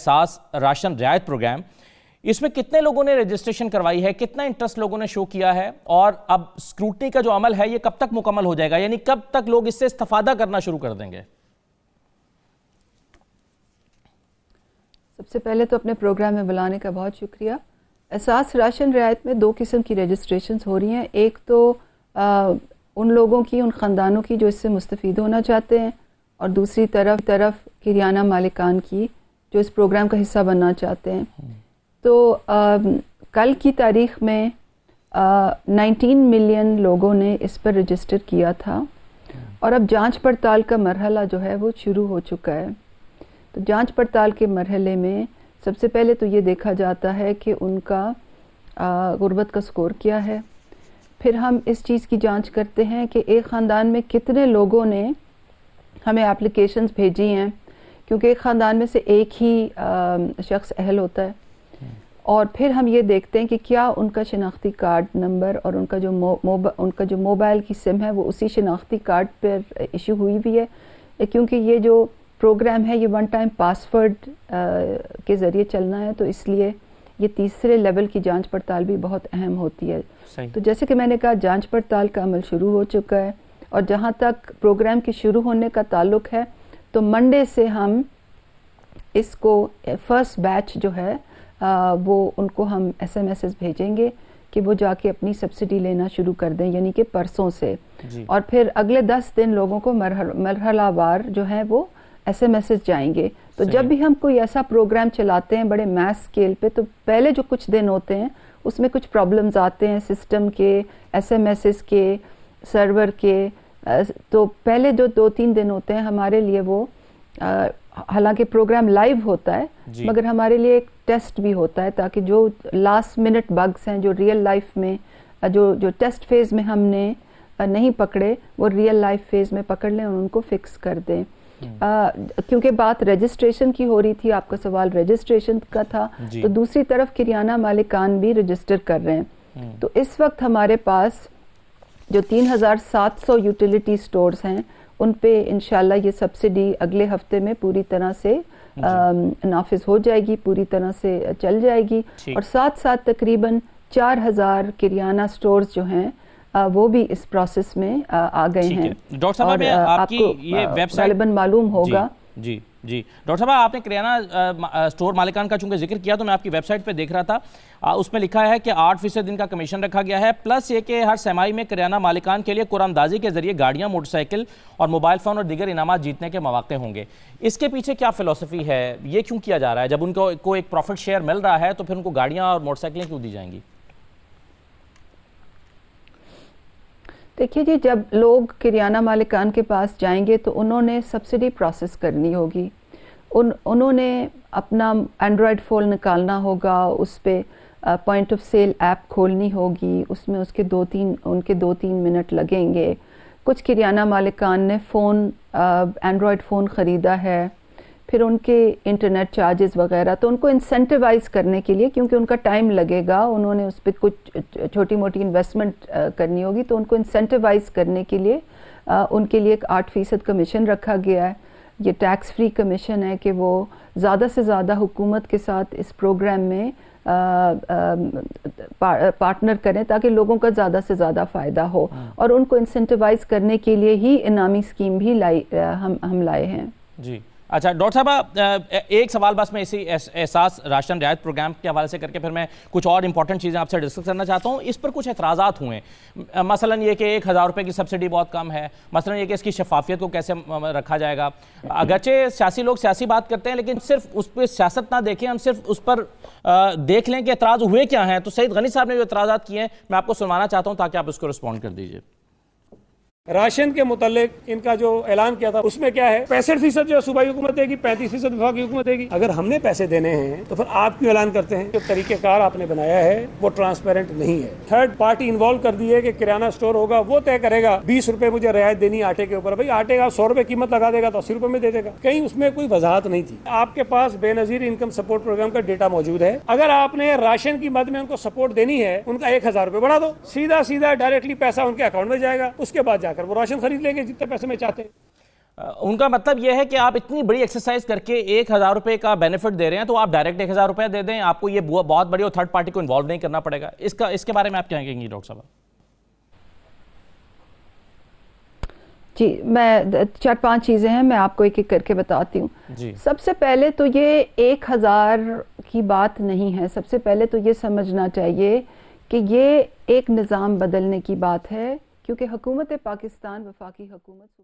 احساس راشن رعایت پروگرام، اس میں کتنے لوگوں نے رجسٹریشن کروائی ہے، کتنا انٹرسٹ لوگوں نے شو کیا ہے، اور اب اسکروٹنی کا جو عمل ہے یہ کب تک مکمل ہو جائے گا، یعنی کب تک لوگ اس سے استفادہ کرنا شروع کر دیں گے؟ سب سے پہلے تو اپنے پروگرام میں بلانے کا بہت شکریہ۔ احساس راشن رعایت میں 2 قسم کی رجسٹریشنز ہو رہی ہیں، ایک تو ان لوگوں کی، ان خاندانوں کی جو اس سے مستفید ہونا چاہتے ہیں، اور دوسری طرف کریانہ مالکان کی جو اس پروگرام کا حصہ بننا چاہتے ہیں۔ تو کل کی تاریخ میں 19 ملین لوگوں نے اس پر رجسٹر کیا تھا، اور اب جانچ پڑتال کا مرحلہ جو ہے وہ شروع ہو چکا ہے۔ تو جانچ پڑتال کے مرحلے میں سب سے پہلے تو یہ دیکھا جاتا ہے کہ ان کا غربت کا سکور کیا ہے، پھر ہم اس چیز کی جانچ کرتے ہیں کہ ایک خاندان میں کتنے لوگوں نے ہمیں اپلیکیشنز بھیجی ہیں، کیونکہ ایک خاندان میں سے ایک ہی شخص اہل ہوتا ہے، اور پھر ہم یہ دیکھتے ہیں کہ کیا ان کا شناختی کارڈ نمبر اور ان کا جو موبائل کی سم ہے وہ اسی شناختی کارڈ پر ایشو ہوئی بھی ہے، کیونکہ یہ جو پروگرام ہے یہ 1 ٹائم پاسورڈ کے ذریعے چلنا ہے، تو اس لیے یہ تیسرے لیول کی جانچ پڑتال بھی بہت اہم ہوتی ہے۔ تو جیسے کہ میں نے کہا، جانچ پڑتال کا عمل شروع ہو چکا ہے، اور جہاں تک پروگرام کے شروع ہونے کا تعلق ہے تو منڈے سے ہم اس کو فرسٹ بیچ جو ہے وہ ان کو ہم SMS بھیجیں گے کہ وہ جا کے اپنی سبسڈی لینا شروع کر دیں، یعنی کہ پرسوں سے، اور پھر اگلے 10 دن لوگوں کو مرحلہ وار جو ہے وہ SMS جائیں گے۔ تو جب بھی ہم کوئی ایسا پروگرام چلاتے ہیں بڑے میس اسکیل پہ، تو پہلے جو کچھ دن ہوتے ہیں اس میں کچھ پرابلمز آتے ہیں سسٹم کے، SMS کے، سرور کے، تو پہلے جو 2-3 دن ہوتے ہیں ہمارے لیے وہ حالانکہ پروگرام لائیو ہوتا ہے مگر ہمارے لیے ایک ٹیسٹ بھی ہوتا ہے، تاکہ جو لاسٹ منٹ بگز ہیں جو ریئل لائف میں جو ٹیسٹ فیز میں ہم نے نہیں پکڑے وہ ریئل لائف فیز میں پکڑ لیں اور ان کو فکس کر دیں۔ کیونکہ بات رجسٹریشن کی ہو رہی تھی، آپ کا سوال رجسٹریشن کا تھا، تو دوسری طرف کریانہ مالکان بھی رجسٹر کر رہے ہیں۔ تو اس وقت ہمارے پاس جو 3700 یوٹیلیٹی سٹورز ہیں ان پہ انشاءاللہ یہ سبسڈی اگلے ہفتے میں پوری طرح سے نافذ ہو جائے گی، پوری طرح سے چل جائے گی، اور ساتھ تقریباً 4000 کریانہ سٹورز جو ہیں وہ بھی اس پروسیس میں آ گئے ہیں۔ ڈاکٹر صاحب، آپ کو یہ ویب سائٹ غالباً معلوم ہوگا۔ جی ڈاکٹر صاحب، آپ نے کریانہ سٹور مالکان کا چونکہ ذکر کیا تو میں آپ کی ویب سائٹ پہ دیکھ رہا تھا، اس میں لکھا ہے کہ 8% ان کا کمیشن رکھا گیا ہے، پلس یہ کہ ہر سمائی میں کریانہ مالکان کے لیے قرعہ اندازی کے ذریعے گاڑیاں، موٹر سائیکل اور موبائل فون اور دیگر انعامات جیتنے کے مواقع ہوں گے۔ اس کے پیچھے کیا فلسفی ہے؟ یہ کیوں کیا جا رہا ہے؟ جب ان کو ایک پروفٹ شیئر مل رہا ہے تو پھر ان کو گاڑیاں اور موٹر سائیکلیں کیوں دی جائیں گی؟ دیکھیے جی، جب لوگ کریانہ مالکان کے پاس جائیں گے تو انہوں نے سبسڈی پروسیس کرنی ہوگی، انہوں نے اپنا اینڈرائڈ فون نکالنا ہوگا، اس پہ پوائنٹ آف سیل ایپ کھولنی ہوگی، اس میں ان کے 2-3 منٹ لگیں گے۔ کچھ کریانہ مالکان نے اینڈرائڈ فون خریدا ہے، پھر ان کے انٹرنیٹ چارجز وغیرہ، تو ان کو انسینٹیوائز کرنے کے لیے، کیونکہ ان کا ٹائم لگے گا، انہوں نے اس پہ کچھ چھوٹی موٹی انویسٹمنٹ کرنی ہوگی، تو ان کو انسینٹیوائز کرنے کے لیے ان کے لیے ایک 8% کمیشن رکھا گیا ہے۔ یہ ٹیکس فری کمیشن ہے کہ وہ زیادہ سے زیادہ حکومت کے ساتھ اس پروگرام میں پارٹنر کریں تاکہ لوگوں کا زیادہ سے زیادہ فائدہ ہو، اور ان کو انسینٹیوائز کرنے کے لیے ہی انعامی اسکیم بھی ہم لائے ہیں۔ جی اچھا ڈاکٹر صاحب، ایک سوال بس میں اسی احساس راشن رعایت پروگرام کے حوالے سے کر کے پھر میں کچھ اور امپورٹنٹ چیزیں آپ سے ڈسکس کرنا چاہتا ہوں۔ اس پر کچھ اعتراضات ہوئے ہیں، مثلا یہ کہ 1000 روپے کی سبسڈی بہت کم ہے، مثلا یہ کہ اس کی شفافیت کو کیسے رکھا جائے گا۔ اگرچہ سیاسی لوگ سیاسی بات کرتے ہیں لیکن صرف اس پہ سیاست نہ دیکھیں، ہم صرف اس پر دیکھ لیں کہ اعتراض ہوئے کیا ہیں۔ تو سعید غنی صاحب نے جو اعتراضات کیے ہیں میں آپ کو سنوانا چاہتا ہوں تاکہ آپ اس کو رسپونڈ کر دیجئے۔ راشن کے متعلق ان کا جو اعلان کیا تھا اس میں کیا ہے 65% جو صوبائی حکومت دے گی، 35% وفاقی حکومت دے گی۔ اگر ہم نے پیسے دینے ہیں تو پھر آپ کیوں اعلان کرتے ہیں؟ جو طریقہ کار آپ نے بنایا ہے وہ ٹرانسپیرنٹ نہیں ہے۔ تھرڈ پارٹی انوالو کر دی ہے کہ کریانہ سٹور ہوگا وہ طے کرے گا 20 روپے مجھے رعایت دینی آٹے کے اوپر، بھائی آٹے کا 100 روپے قیمت لگا دے گا تو 80 روپے میں دے دے گا، کہیں اس میں کوئی وضاحت نہیں تھی۔ آپ کے پاس بے نظیر انکم سپورٹ پروگرام کا ڈیٹا موجود ہے، اگر آپ نے راشن کی مد میں ان کو سپورٹ دینی ہے ان کا 1000 روپے بڑھا دو، سیدھا ڈائریکٹلی پیسہ ان کے اکاؤنٹ میں جائے گا، اس کے بعد جا کر وہ راشن خرید لیں گے جتنے پیسے میں چاہتے ہیں۔ ان کا مطلب یہ ہے کہ آپ اتنی بڑی ایکسرسائز کر کے 1,000 روپے کا بینیفٹ دے رہے ہیں تو آپ ڈائریکٹ 1,000 روپے دے دیں, آپ کو یہ بہت بڑی اور تھرڈ پارٹی کو انوالو نہیں کرنا پڑے گا. اس کے بارے میں آپ کیا کہیں گی ڈاکٹر صاحب؟ جی, میں 4-5 چیزیں ہیں, میں آپ کو ایک ایک کر کے بتاتی ہوں. جی, سب سے پہلے تو یہ 1,000 کی بات نہیں ہے. سب سے پہلے تو یہ سمجھنا چاہیے کہ یہ ایک نظام بدلنے کی بات ہے, کیونکہ حکومت پاکستان وفاقی حکومت